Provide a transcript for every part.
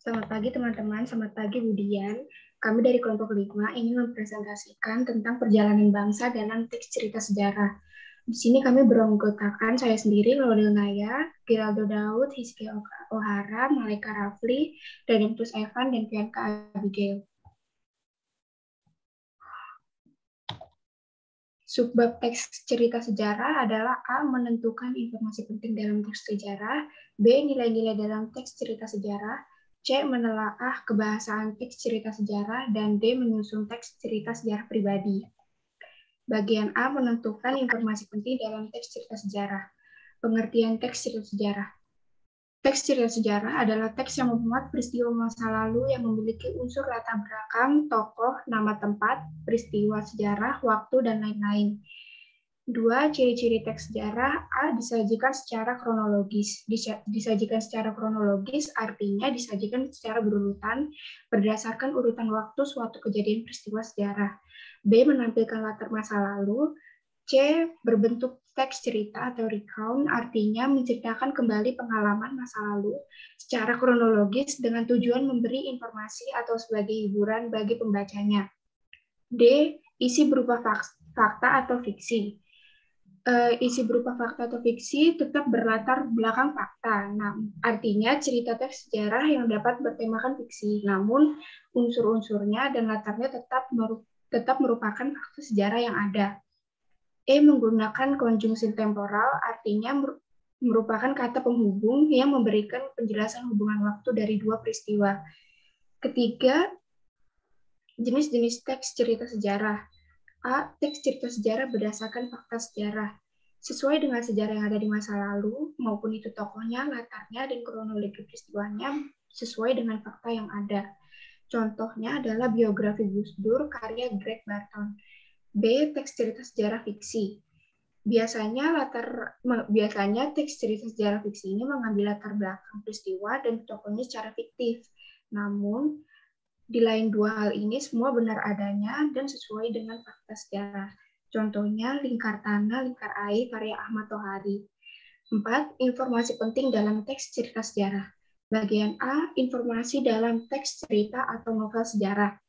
Selamat pagi teman-teman, selamat pagi Budian. Kami dari kelompok 5 ingin mempresentasikan tentang perjalanan bangsa dalam teks cerita sejarah. Di sini kami beranggotakan saya sendiri, Laudel Naya, Giraldo Daud, Hizki Ohara, Maleka Rafli, Redemptus Evan, dan Bianca Abigail. Subbab teks cerita sejarah adalah A. Menentukan informasi penting dalam teks sejarah, B. Nilai-nilai dalam teks cerita sejarah, C. Menelaah kebahasaan teks cerita sejarah, dan D. Menyusun teks cerita sejarah pribadi. Bagian A. Menentukan informasi penting dalam teks cerita sejarah. Pengertian teks cerita sejarah. Teks cerita sejarah adalah teks yang memuat peristiwa masa lalu yang memiliki unsur latar belakang, tokoh, nama tempat, peristiwa sejarah, waktu, dan lain-lain. 2. Ciri-ciri teks sejarah. A. Disajikan secara kronologis. Disajikan secara kronologis artinya disajikan secara berurutan berdasarkan urutan waktu suatu kejadian peristiwa sejarah. B. Menampilkan latar masa lalu. C. Berbentuk teks cerita atau recount, artinya menceritakan kembali pengalaman masa lalu secara kronologis dengan tujuan memberi informasi atau sebagai hiburan bagi pembacanya. D. Isi berupa fakta atau fiksi. Isi berupa fakta atau fiksi tetap berlatar belakang fakta. Nah, artinya cerita teks sejarah yang dapat bertemakan fiksi, namun unsur-unsurnya dan latarnya tetap merupakan fakta sejarah yang ada. E. Menggunakan konjungsi temporal, artinya merupakan kata penghubung yang memberikan penjelasan hubungan waktu dari dua peristiwa. Ketiga, jenis-jenis teks cerita sejarah. A. Teks cerita sejarah berdasarkan fakta sejarah. Sesuai dengan sejarah yang ada di masa lalu, maupun itu tokohnya, latarnya, dan kronologi peristiwanya sesuai dengan fakta yang ada. Contohnya adalah biografi Gus Dur karya Greg Barton. B. Teks cerita sejarah fiksi. Biasanya teks cerita sejarah fiksi ini mengambil latar belakang peristiwa dan tokohnya secara fiktif. Namun, di lain dua hal ini semua benar adanya dan sesuai dengan fakta sejarah. Contohnya Lingkar Tanah, Lingkar Air, karya Ahmad Tohari. 4. Informasi penting dalam teks cerita sejarah. Bagian A, informasi dalam teks cerita atau novel sejarah.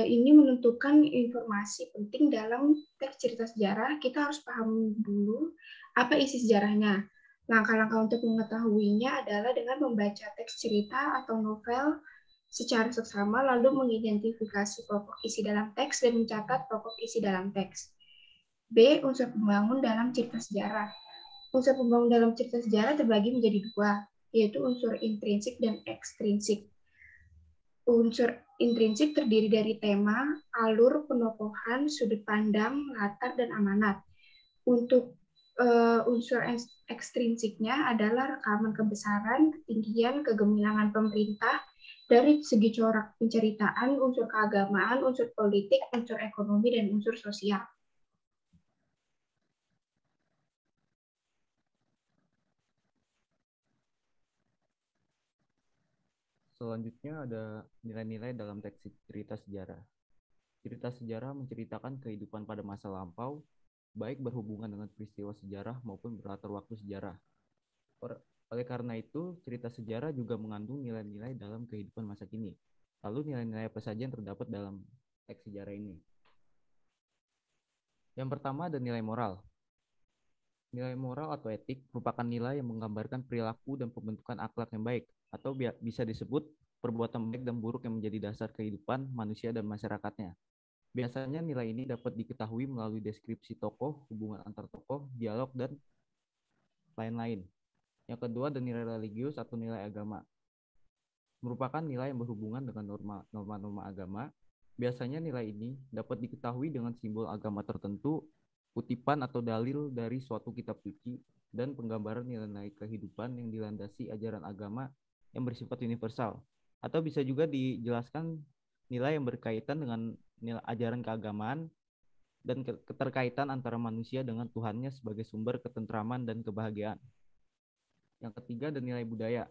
Ini menentukan informasi penting dalam teks cerita sejarah. Kita harus paham dulu apa isi sejarahnya. Langkah-langkah untuk mengetahuinya adalah dengan membaca teks cerita atau novel secara seksama, lalu mengidentifikasi pokok isi dalam teks dan mencatat pokok isi dalam teks. B. Unsur pembangun dalam cerita sejarah. Unsur pembangun dalam cerita sejarah terbagi menjadi dua, yaitu unsur intrinsik dan ekstrinsik. Unsur intrinsik terdiri dari tema, alur, penokohan, sudut pandang, latar, dan amanat. Untuk unsur ekstrinsiknya adalah rekaman kebesaran, ketinggian, kegemilangan pemerintah, dari segi corak penceritaan, unsur keagamaan, unsur politik, unsur ekonomi, dan unsur sosial. Selanjutnya ada nilai-nilai dalam teks cerita sejarah. Cerita sejarah menceritakan kehidupan pada masa lampau, baik berhubungan dengan peristiwa sejarah maupun berlatar waktu sejarah. Oleh karena itu, cerita sejarah juga mengandung nilai-nilai dalam kehidupan masa kini. Lalu nilai-nilai apa saja yang terdapat dalam teks sejarah ini? Yang pertama ada nilai moral. Nilai moral atau etik merupakan nilai yang menggambarkan perilaku dan pembentukan akhlak yang baik, atau bisa disebut perbuatan baik dan buruk yang menjadi dasar kehidupan manusia dan masyarakatnya. Biasanya nilai ini dapat diketahui melalui deskripsi tokoh, hubungan antar tokoh, dialog, dan lain-lain. Yang kedua ada nilai religius atau nilai agama. Merupakan nilai yang berhubungan dengan norma-norma agama. Biasanya nilai ini dapat diketahui dengan simbol agama tertentu, kutipan atau dalil dari suatu kitab suci, dan penggambaran nilai-nilai kehidupan yang dilandasi ajaran agama yang bersifat universal. Atau bisa juga dijelaskan nilai yang berkaitan dengan nilai ajaran keagamaan dan keterkaitan antara manusia dengan Tuhannya sebagai sumber ketentraman dan kebahagiaan. Yang ketiga ada nilai budaya.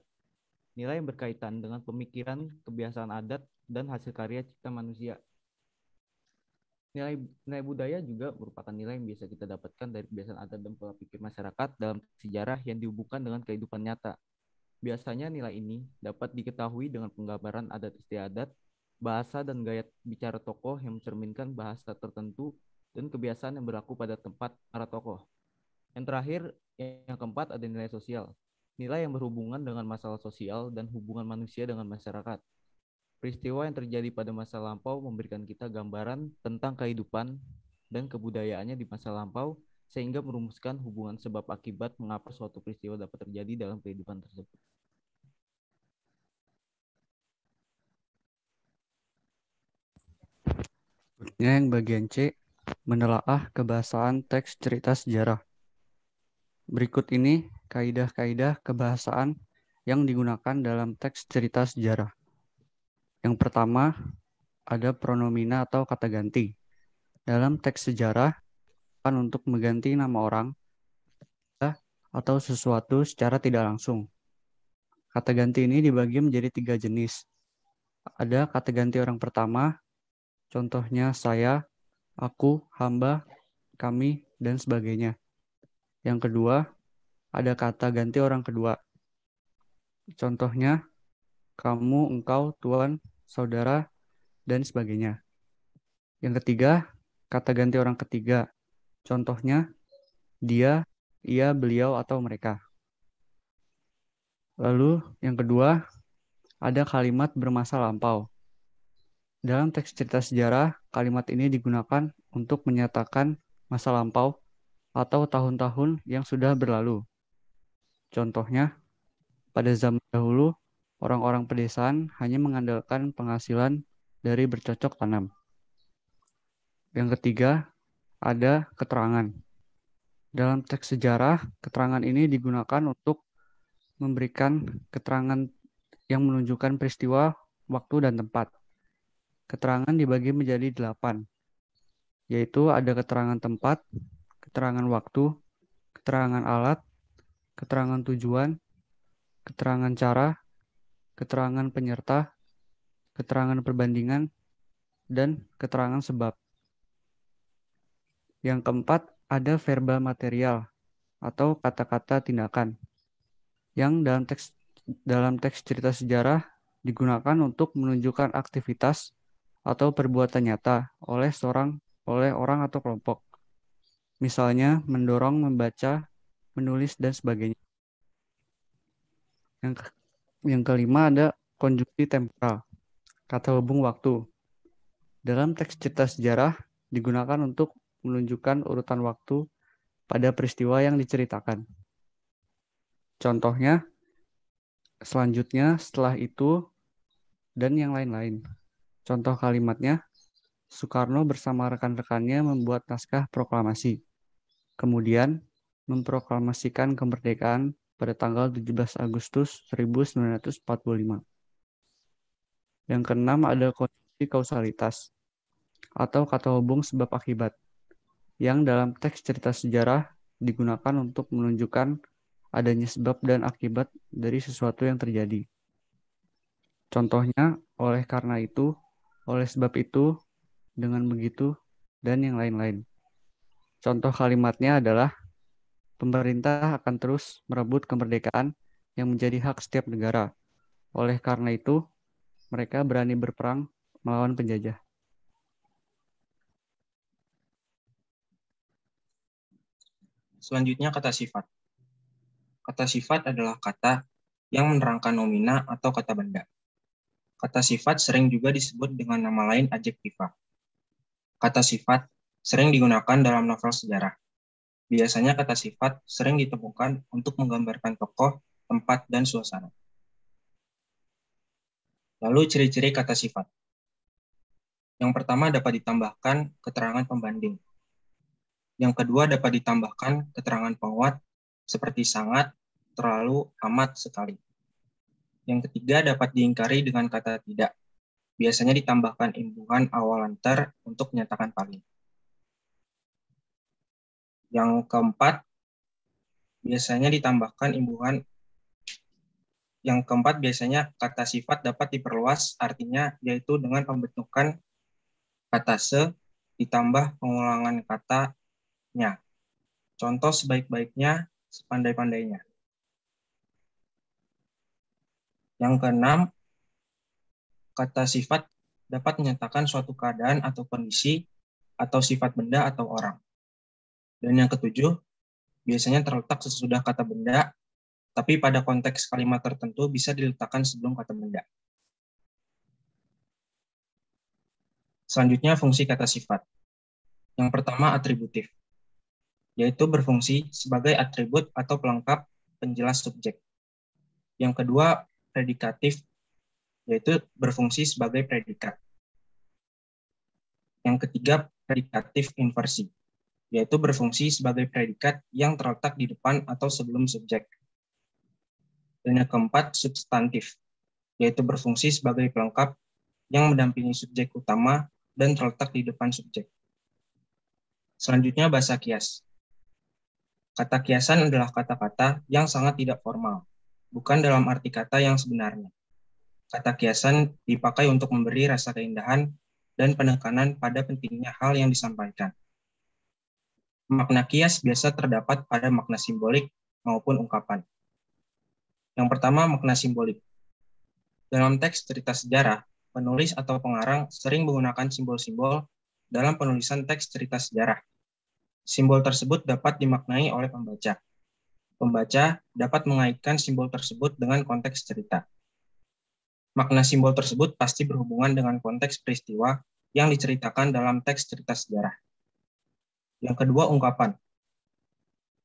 Nilai yang berkaitan dengan pemikiran, kebiasaan adat, dan hasil karya cipta manusia. Nilai budaya juga merupakan nilai yang bisa kita dapatkan dari kebiasaan adat dan pola pikir masyarakat dalam sejarah yang dihubungkan dengan kehidupan nyata. Biasanya nilai ini dapat diketahui dengan penggambaran adat istiadat, bahasa dan gaya bicara tokoh yang mencerminkan bahasa tertentu dan kebiasaan yang berlaku pada tempat para tokoh. Yang terakhir, yang keempat ada nilai sosial. Nilai yang berhubungan dengan masalah sosial dan hubungan manusia dengan masyarakat. Peristiwa yang terjadi pada masa lampau memberikan kita gambaran tentang kehidupan dan kebudayaannya di masa lampau, sehingga merumuskan hubungan sebab akibat mengapa suatu peristiwa dapat terjadi dalam kehidupan tersebut. Yang bagian C, menelaah kebahasaan teks cerita sejarah. Berikut ini kaidah-kaidah kebahasaan yang digunakan dalam teks cerita sejarah. Yang pertama, ada pronomina atau kata ganti. Dalam teks sejarah, untuk mengganti nama orang atau sesuatu secara tidak langsung. Kata ganti ini dibagi menjadi 3 jenis. Ada kata ganti orang pertama, contohnya saya, aku, hamba, kami, dan sebagainya. Yang kedua, ada kata ganti orang kedua. Contohnya, kamu, engkau, tuan, saudara, dan sebagainya. Yang ketiga, kata ganti orang ketiga. Contohnya, dia, ia, beliau, atau mereka. Lalu yang kedua, ada kalimat bermasa lampau. Dalam teks cerita sejarah, kalimat ini digunakan untuk menyatakan masa lampau atau tahun-tahun yang sudah berlalu. Contohnya, pada zaman dahulu, orang-orang pedesaan hanya mengandalkan penghasilan dari bercocok tanam. Yang ketiga, ada keterangan. Dalam teks sejarah, keterangan ini digunakan untuk memberikan keterangan yang menunjukkan peristiwa, waktu, dan tempat. Keterangan dibagi menjadi 8, yaitu ada keterangan tempat, keterangan waktu, keterangan alat, keterangan tujuan, keterangan cara, keterangan penyerta, keterangan perbandingan, dan keterangan sebab. Yang keempat, ada verbal material atau kata-kata tindakan yang dalam teks cerita sejarah digunakan untuk menunjukkan aktivitas atau perbuatan nyata oleh orang atau kelompok. Misalnya mendorong, membaca, menulis, dan sebagainya. Yang kelima ada konjungsi temporal, kata hubung waktu. Dalam teks cerita sejarah digunakan untuk menunjukkan urutan waktu pada peristiwa yang diceritakan. Contohnya, selanjutnya, setelah itu, dan yang lain-lain. Contoh kalimatnya, Soekarno bersama rekan-rekannya membuat naskah proklamasi. Kemudian, memproklamasikan kemerdekaan pada tanggal 17 Agustus 1945. Yang keenam ada konjungsi kausalitas atau kata hubung sebab akibat yang dalam teks cerita sejarah digunakan untuk menunjukkan adanya sebab dan akibat dari sesuatu yang terjadi. Contohnya, oleh karena itu, oleh sebab itu, dengan begitu, dan yang lain-lain. Contoh kalimatnya adalah pemerintah akan terus merebut kemerdekaan yang menjadi hak setiap negara. Oleh karena itu, mereka berani berperang melawan penjajah. Selanjutnya kata sifat. Kata sifat adalah kata yang menerangkan nomina atau kata benda. Kata sifat sering juga disebut dengan nama lain adjektiva. Kata sifat sering digunakan dalam novel sejarah. Biasanya kata sifat sering ditemukan untuk menggambarkan tokoh, tempat, dan suasana. Lalu ciri-ciri kata sifat. Yang pertama dapat ditambahkan keterangan pembanding. Yang kedua dapat ditambahkan keterangan penguat seperti sangat, terlalu, amat, sekali. Yang ketiga dapat diingkari dengan kata tidak. Biasanya ditambahkan imbuhan awalan ter untuk menyatakan paling. Yang keempat biasanya ditambahkan imbuhan. Yang keempat biasanya kata sifat dapat diperluas artinya yaitu dengan pembentukan kata se ditambah pengulangan katanya. Contoh sebaik-baiknya, sepandai-pandainya. Yang keenam, kata sifat dapat menyatakan suatu keadaan atau kondisi atau sifat benda atau orang. Dan yang ketujuh, biasanya terletak sesudah kata benda, tapi pada konteks kalimat tertentu bisa diletakkan sebelum kata benda. Selanjutnya, fungsi kata sifat. Yang pertama, atributif, yaitu berfungsi sebagai atribut atau pelengkap penjelas subjek. Yang kedua, predikatif, yaitu berfungsi sebagai predikat. Yang ketiga, predikatif inversi, yaitu berfungsi sebagai predikat yang terletak di depan atau sebelum subjek. Dan yang keempat, substantif, yaitu berfungsi sebagai pelengkap yang mendampingi subjek utama dan terletak di depan subjek. Selanjutnya, bahasa kias. Kata kiasan adalah kata-kata yang sangat tidak formal, bukan dalam arti kata yang sebenarnya. Kata kiasan dipakai untuk memberi rasa keindahan dan penekanan pada pentingnya hal yang disampaikan. Makna kias biasa terdapat pada makna simbolik maupun ungkapan. Yang pertama, makna simbolik. Dalam teks cerita sejarah, penulis atau pengarang sering menggunakan simbol-simbol dalam penulisan teks cerita sejarah. Simbol tersebut dapat dimaknai oleh pembaca. Pembaca dapat mengaitkan simbol tersebut dengan konteks cerita. Makna simbol tersebut pasti berhubungan dengan konteks peristiwa yang diceritakan dalam teks cerita sejarah. Yang kedua, ungkapan.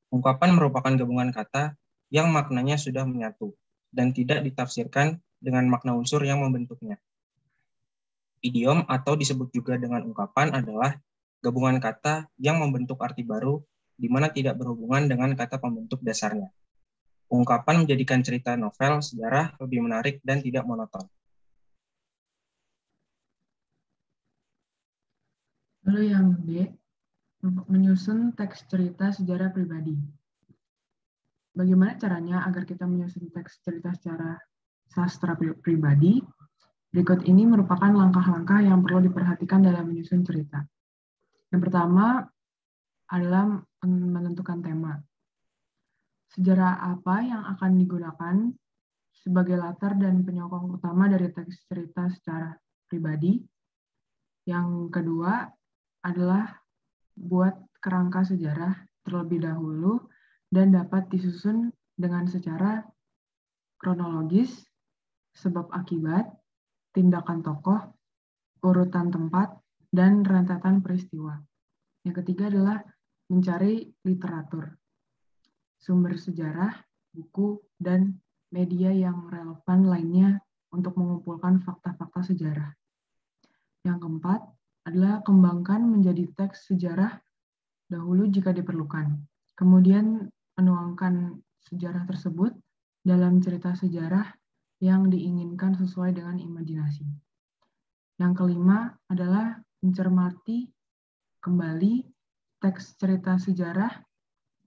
Ungkapan merupakan gabungan kata yang maknanya sudah menyatu dan tidak ditafsirkan dengan makna unsur yang membentuknya. Idiom atau disebut juga dengan ungkapan adalah gabungan kata yang membentuk arti baru di mana tidak berhubungan dengan kata pembentuk dasarnya. Ungkapan menjadikan cerita novel sejarah lebih menarik dan tidak monoton. Lalu yang B, menyusun teks cerita sejarah pribadi. Bagaimana caranya agar kita menyusun teks cerita secara sastra pribadi? Berikut ini merupakan langkah-langkah yang perlu diperhatikan dalam menyusun cerita. Yang pertama adalah menentukan tema. Sejarah apa yang akan digunakan sebagai latar dan penyokong utama dari teks cerita secara pribadi. Yang kedua adalah buat kerangka sejarah terlebih dahulu dan dapat disusun dengan secara kronologis, sebab akibat, tindakan tokoh, urutan tempat, dan rentetan peristiwa. Yang ketiga adalah mencari literatur, sumber sejarah, buku, dan media yang relevan lainnya untuk mengumpulkan fakta-fakta sejarah. Yang keempat adalah kembangkan menjadi teks sejarah dahulu jika diperlukan. Kemudian menuangkan sejarah tersebut dalam cerita sejarah yang diinginkan sesuai dengan imajinasi. Yang kelima adalah mencermati kembali teks cerita sejarah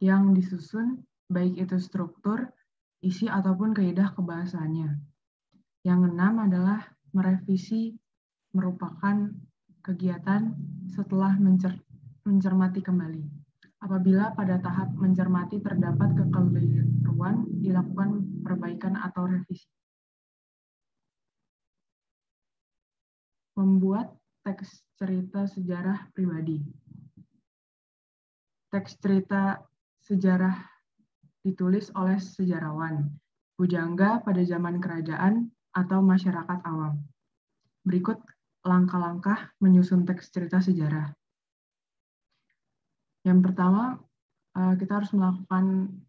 yang disusun, baik itu struktur, isi, ataupun kaidah kebahasaannya. Yang keenam adalah merevisi, merupakan kegiatan setelah mencermati kembali. Apabila pada tahap mencermati terdapat kekeliruan, dilakukan perbaikan atau revisi. Membuat teks cerita sejarah pribadi. Teks cerita sejarah ditulis oleh sejarawan, pujangga pada zaman kerajaan, atau masyarakat awam. Berikut langkah-langkah menyusun teks cerita sejarah. Yang pertama, kita harus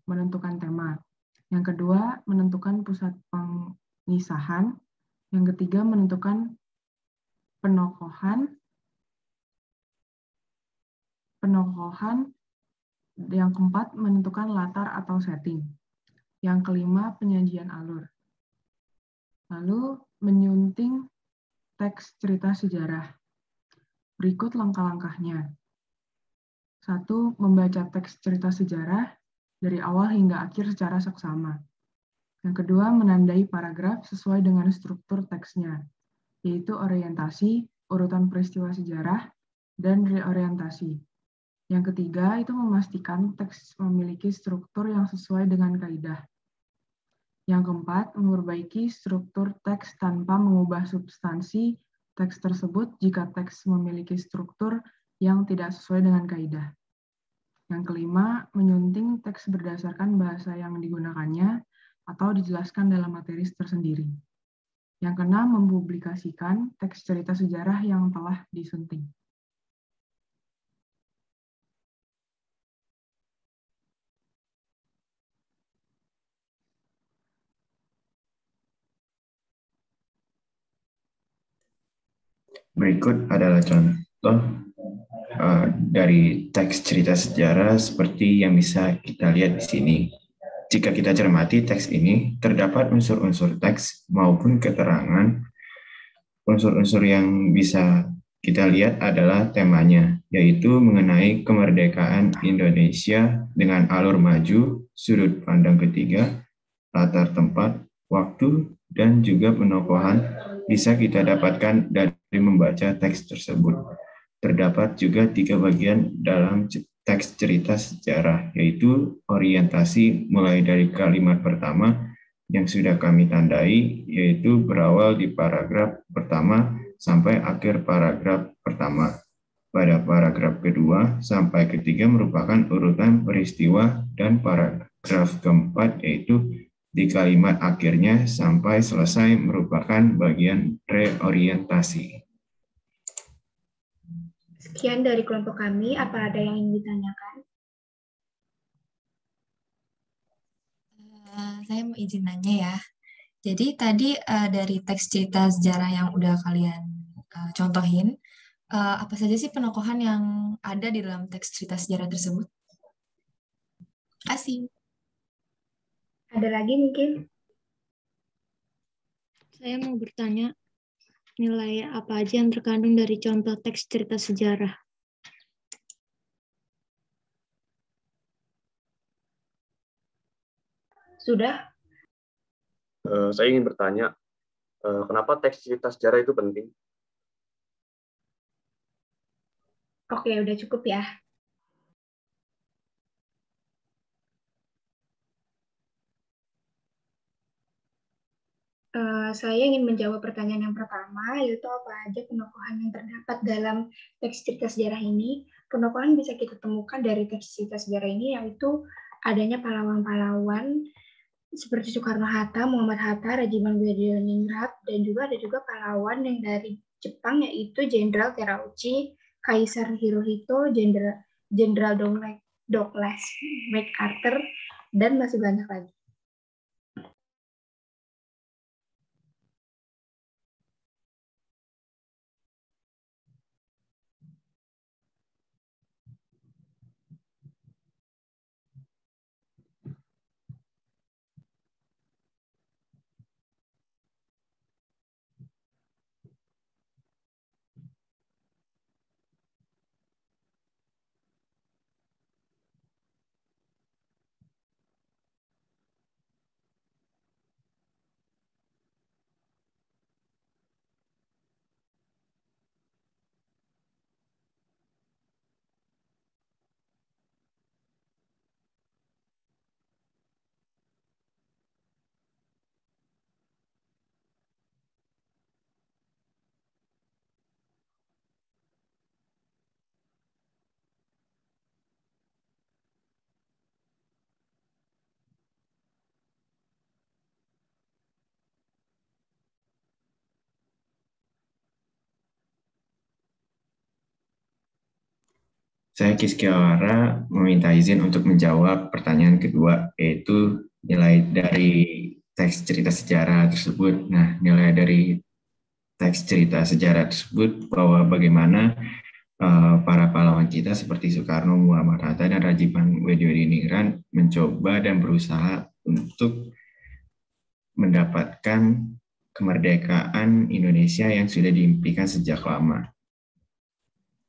menentukan tema. Yang kedua, menentukan pusat pengisahan. Yang ketiga, menentukan penokohan. Yang keempat, menentukan latar atau setting. Yang kelima, penyajian alur. Lalu, menyunting teks cerita sejarah. Berikut langkah-langkahnya. 1. Membaca teks cerita sejarah dari awal hingga akhir secara seksama. Yang kedua, menandai paragraf sesuai dengan struktur teksnya, yaitu orientasi, urutan peristiwa sejarah, dan reorientasi. Yang ketiga, itu memastikan teks memiliki struktur yang sesuai dengan kaidah. Yang keempat, memperbaiki struktur teks tanpa mengubah substansi teks tersebut jika teks memiliki struktur yang tidak sesuai dengan kaidah. Yang kelima, menyunting teks berdasarkan bahasa yang digunakannya atau dijelaskan dalam materi tersendiri. Yang keenam, mempublikasikan teks cerita sejarah yang telah disunting. Berikut adalah contoh dari teks cerita sejarah seperti yang bisa kita lihat di sini. Jika kita cermati teks ini, terdapat unsur-unsur teks maupun keterangan. Unsur-unsur yang bisa kita lihat adalah temanya, yaitu mengenai kemerdekaan Indonesia dengan alur maju, sudut pandang ketiga, latar tempat, waktu, dan juga penokohan bisa kita dapatkan dari membaca teks tersebut. Terdapat juga 3 bagian dalam teks cerita sejarah, yaitu orientasi mulai dari kalimat pertama yang sudah kami tandai, yaitu berawal di paragraf pertama sampai akhir paragraf pertama. Pada paragraf kedua sampai ketiga merupakan urutan peristiwa, dan paragraf keempat yaitu di kalimat akhirnya sampai selesai merupakan bagian reorientasi. Sekian dari kelompok kami. Apa ada yang ingin ditanyakan? Saya mau izin nanya ya. Jadi tadi dari teks cerita sejarah yang udah kalian contohin, apa saja sih penokohan yang ada di dalam teks cerita sejarah tersebut? Kasih. Ada lagi mungkin? Saya mau bertanya, nilai apa aja yang terkandung dari contoh teks cerita sejarah? Sudah? Saya ingin bertanya, kenapa teks cerita sejarah itu penting? Oke, udah cukup ya. Saya ingin menjawab pertanyaan yang pertama, yaitu apa aja penokohan yang terdapat dalam teks cerita sejarah ini. Penokohan bisa kita temukan dari teks cerita sejarah ini, yaitu adanya pahlawan-pahlawan seperti Soekarno-Hatta, Muhammad Hatta, Rajiman Weddireningrat, dan juga ada juga pahlawan yang dari Jepang, yaitu Jenderal Terauchi, Kaisar Hirohito, Jenderal Douglas MacArthur, dan masih banyak lagi. Saya Kiskiawara meminta izin untuk menjawab pertanyaan kedua, yaitu nilai dari teks cerita sejarah tersebut. Nah, nilai dari teks cerita sejarah tersebut bahwa bagaimana para pahlawan kita seperti Soekarno, Muhammad Hatta, dan Rajiman Weddireningrat mencoba dan berusaha untuk mendapatkan kemerdekaan Indonesia yang sudah diimpikan sejak lama.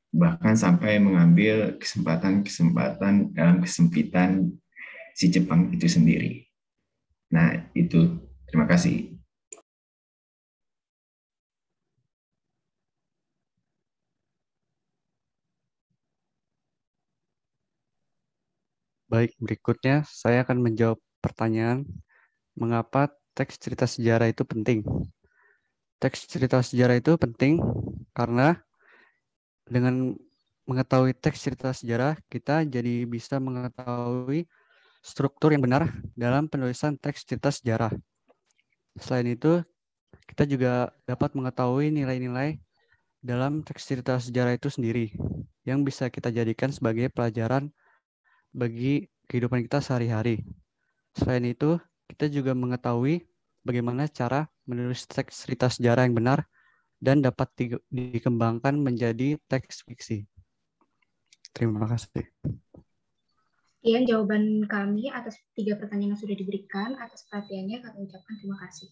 Bahkan sampai mengambil kesempatan-kesempatan dalam kesempitan si Jepang itu sendiri. Nah, itu. Terima kasih. Baik, berikutnya saya akan menjawab pertanyaan Mengapa teks cerita sejarah itu penting? Teks cerita sejarah itu penting karena dengan mengetahui teks cerita sejarah, kita jadi bisa mengetahui struktur yang benar dalam penulisan teks cerita sejarah. Selain itu, kita juga dapat mengetahui nilai-nilai dalam teks cerita sejarah itu sendiri yang bisa kita jadikan sebagai pelajaran bagi kehidupan kita sehari-hari. Selain itu, kita juga mengetahui bagaimana cara menulis teks cerita sejarah yang benar dan dapat dikembangkan menjadi teks fiksi. Terima kasih. Sekian jawaban kami atas 3 pertanyaan yang sudah diberikan. Atas perhatiannya kami ucapkan terima kasih.